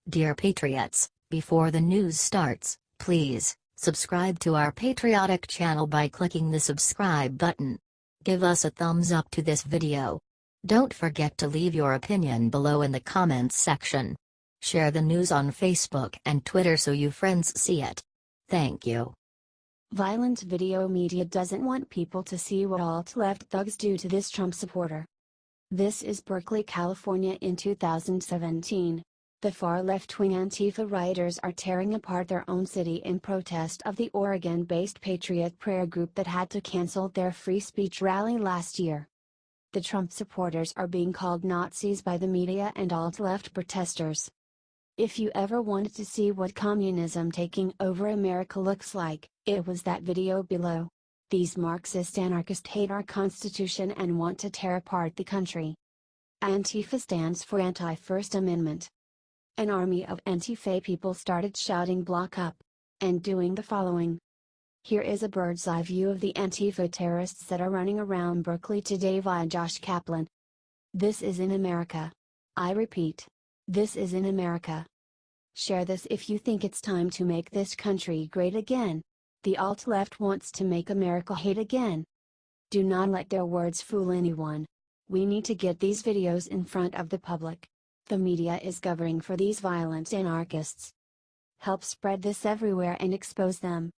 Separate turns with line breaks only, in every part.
Dear Patriots, before the news starts, please subscribe to our patriotic channel by clicking the subscribe button. Give us a thumbs up to this video. Don't forget to leave your opinion below in the comments section. Share the news on Facebook and Twitter so your friends see it. Thank you.
Violent video media doesn't want people to see what alt-left thugs do to this Trump supporter. This is Berkeley, California in 2017. The far left-wing Antifa rioters are tearing apart their own city in protest of the Oregon-based Patriot Prayer group that had to cancel their free speech rally last year. The Trump supporters are being called Nazis by the media and alt-left protesters. If you ever wanted to see what communism taking over America looks like, it was that video below. These Marxist-anarchists hate our Constitution and want to tear apart the country. Antifa stands for Anti-First Amendment. An army of Antifapeople started shouting "block up" and doing the following. Here is a bird's eye view of the Antifa terrorists that are running around Berkeley today via Josh Caplan. This is in America. I repeat, this is in America. Share this if you think it's time to make this country great again. The alt-left wants to make America hate again. Do not let their words fool anyone. We need to get these videos in front of the public. The media is covering for these violent anarchists. Help spread this everywhere and expose them.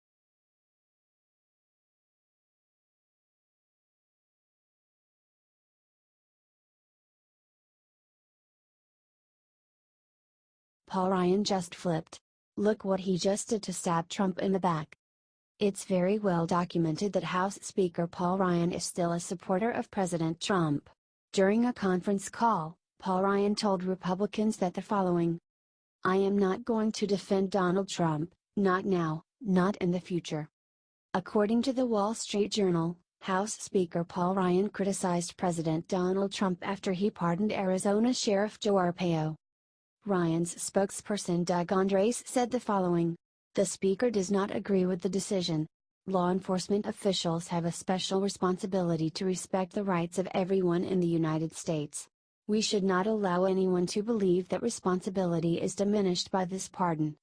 Paul Ryan just flipped. Look what he just did to stab Trump in the back. It's very well documented that House Speaker Paul Ryan is still a supporter of President Trump. During a conference call, Paul Ryan told Republicans that the following. I am not going to defend Donald Trump, not now, not in the future. According to the Wall Street Journal, House Speaker Paul Ryan criticized President Donald Trump after he pardoned Arizona Sheriff Joe Arpaio. Ryan's spokesperson Doug Andres said the following. The Speaker does not agree with the decision. Law enforcement officials have a special responsibility to respect the rights of everyone in the United States. We should not allow anyone to believe that responsibility is diminished by this pardon.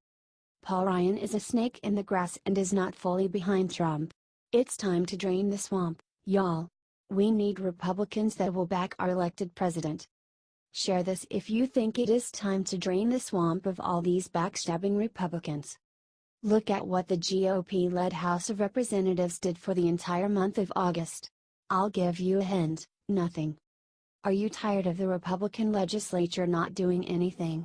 Paul Ryan is a snake in the grass and is not fully behind Trump. It's time to drain the swamp, y'all. We need Republicans that will back our elected president. Share this if you think it is time to drain the swamp of all these backstabbing Republicans. Look at what the GOP-led House of Representatives did for the entire month of August. I'll give you a hint, nothing. Are you tired of the Republican legislature not doing anything?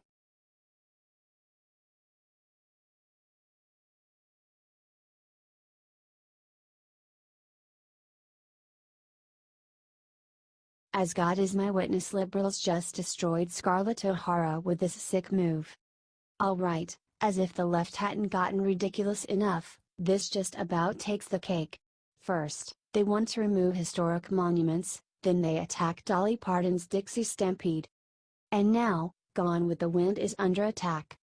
As God is my witness, liberals just destroyed Scarlett O'Hara with this sick move. Alright, as if the left hadn't gotten ridiculous enough, this just about takes the cake. First, they want to remove historic monuments, then they attack Dolly Parton's Dixie Stampede. And now, Gone with the Wind is under attack.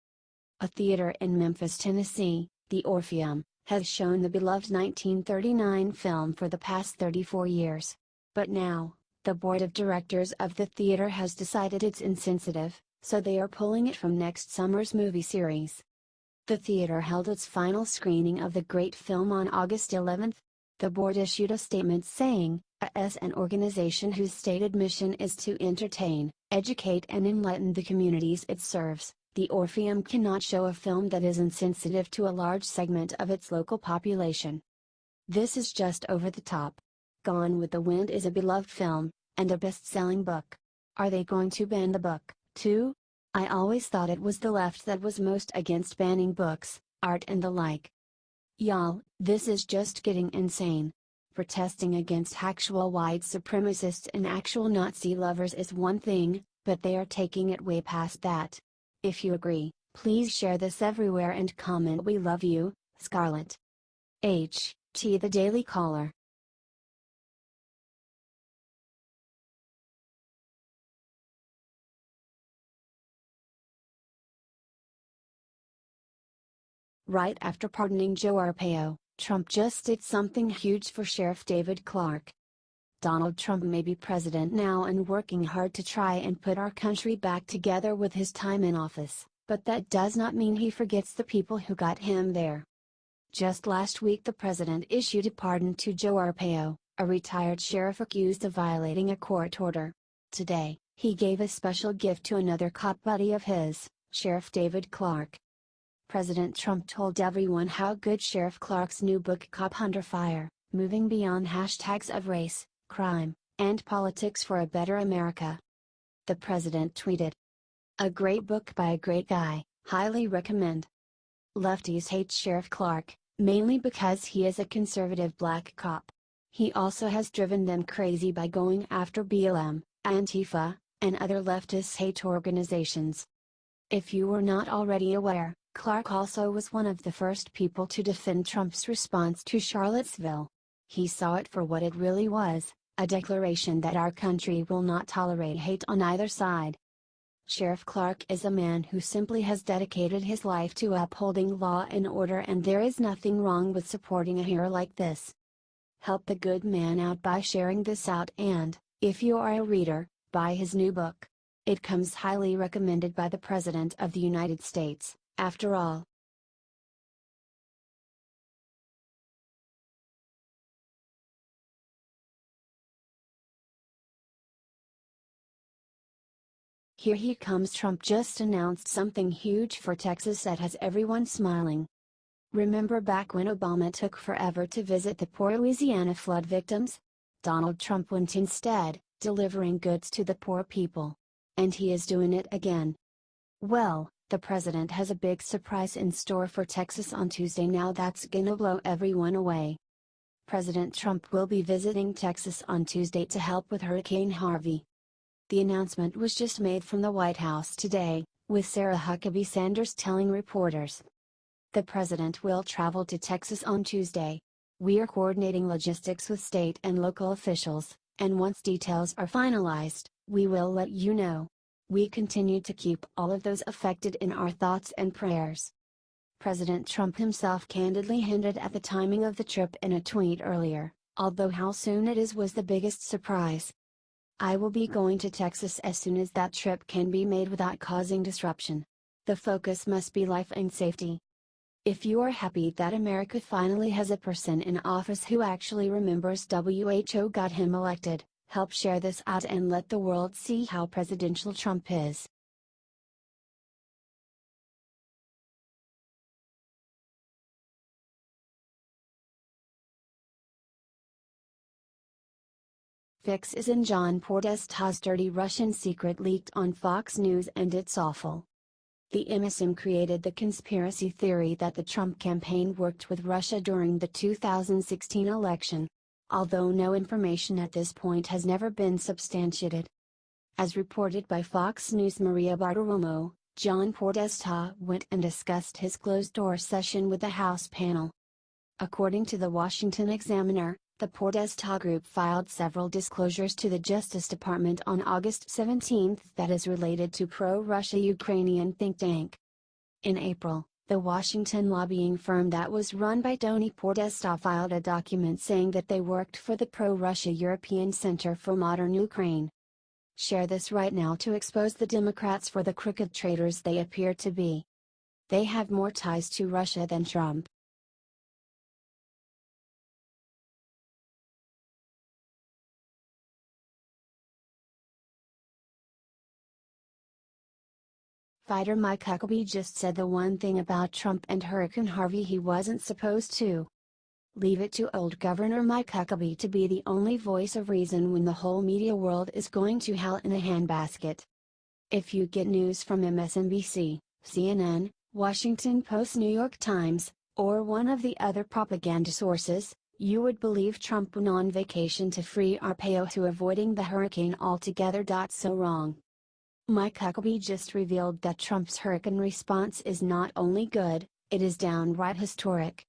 A theater in Memphis, Tennessee, the Orpheum, has shown the beloved 1939 film for the past 34 years. But now, the board of directors of the theater has decided it's insensitive, so they are pulling it from next summer's movie series. The theater held its final screening of the great film on August 11. The board issued a statement saying, as an organization whose stated mission is to entertain, educate and enlighten the communities it serves, the Orpheum cannot show a film that is insensitive to a large segment of its local population. This is just over the top. Gone with the Wind is a beloved film, and a best-selling book. Are they going to ban the book, too? I always thought it was the left that was most against banning books, art and the like. Y'all, this is just getting insane. Protesting against actual white supremacists and actual Nazi lovers is one thing, but they are taking it way past that. If you agree, please share this everywhere and comment "We love you, Scarlett." H.T. The Daily Caller. Right after pardoning Joe Arpaio, Trump just did something huge for Sheriff David Clarke. Donald Trump may be president now and working hard to try and put our country back together with his time in office, But that does not mean he forgets the people who got him there. Just last week the president issued a pardon to Joe Arpaio, a retired sheriff accused of violating a court order. Today, he gave a special gift to another cop buddy of his, Sheriff David Clark. President Trump told everyone how good Sheriff Clark's new book Cop Under Fire, Moving Beyond Hashtags of Race, Crime, and Politics for a Better America. The president tweeted, "A great book by a great guy, highly recommend." Lefties hate Sheriff Clark, mainly because he is a conservative black cop. He also has driven them crazy by going after BLM, Antifa, and other leftist hate organizations. If you were not already aware, Clark also was one of the first people to defend Trump's response to Charlottesville. He saw it for what it really was, a declaration that our country will not tolerate hate on either side. Sheriff Clark is a man who simply has dedicated his life to upholding law and order, and there is nothing wrong with supporting a hero like this. Help the good man out by sharing this out and, if you are a reader, buy his new book. It comes highly recommended by the President of the United States, after all. Here he comes. Trump just announced something huge for Texas that has everyone smiling. Remember back when Obama took forever to visit the poor Louisiana flood victims? Donald Trump went instead, delivering goods to the poor people. And he is doing it again. Well, the president has a big surprise in store for Texas on Tuesday. Now that's gonna blow everyone away. President Trump will be visiting Texas on Tuesday to help with Hurricane Harvey. The announcement was just made from the White House today, with Sarah Huckabee Sanders telling reporters. The president will travel to Texas on Tuesday. "We are coordinating logistics with state and local officials, and once details are finalized, we will let you know. We continue to keep all of those affected in our thoughts and prayers." President Trump himself candidly hinted at the timing of the trip in a tweet earlier, although how soon it is was the biggest surprise. "I will be going to Texas as soon as that trip can be made without causing disruption. The focus must be life and safety." If you are happy that America finally has a person in office who actually remembers WHO got him elected, help share this out and let the world see how presidential Trump is. Fix is in John Podesta's dirty Russian secret leaked on Fox News, and it's awful. The MSM created the conspiracy theory that the Trump campaign worked with Russia during the 2016 election. Although no information at this point has never been substantiated. As reported by Fox News' Maria Bartiromo, John Podesta went and discussed his closed-door session with the House panel. According to the Washington Examiner, the Podesta group filed several disclosures to the Justice Department on August 17 that is related to pro-Russia Ukrainian think tank. In April, the Washington lobbying firm that was run by Tony Podesta filed a document saying that they worked for the pro-Russia European Center for Modern Ukraine. Share this right now to expose the Democrats for the crooked traitors they appear to be. They have more ties to Russia than Trump. Fighter Mike Huckabee just said the one thing about Trump and Hurricane Harvey he wasn't supposed to. Leave it to old Governor Mike Huckabee to be the only voice of reason when the whole media world is going to hell in a handbasket. If you get news from MSNBC, CNN, Washington Post, New York Times, or one of the other propaganda sources, you would believe Trump went on vacation to free Arpaio to avoiding the hurricane altogether. So wrong. Mike Huckabee just revealed that Trump's hurricane response is not only good, it is downright historic.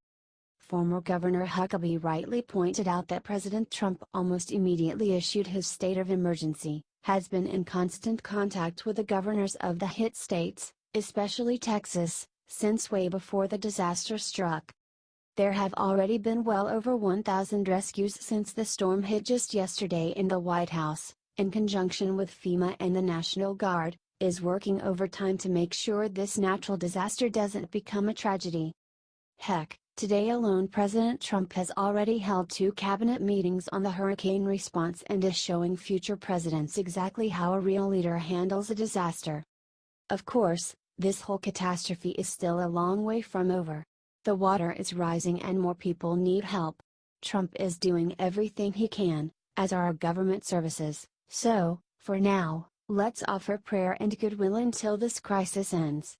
Former Governor Huckabee rightly pointed out that President Trump almost immediately issued his state of emergency, has been in constant contact with the governors of the hit states, especially Texas, since way before the disaster struck. There have already been well over 1,000 rescues since the storm hit just yesterday in the White House, in conjunction with FEMA and the National Guard, is working overtime to make sure this natural disaster doesn't become a tragedy. Heck, today alone President Trump has already held 2 cabinet meetings on the hurricane response and is showing future presidents exactly how a real leader handles a disaster. Of course, this whole catastrophe is still a long way from over. The water is rising and more people need help. Trump is doing everything he can, as are our government services, so, for now, let's offer prayer and goodwill until this crisis ends.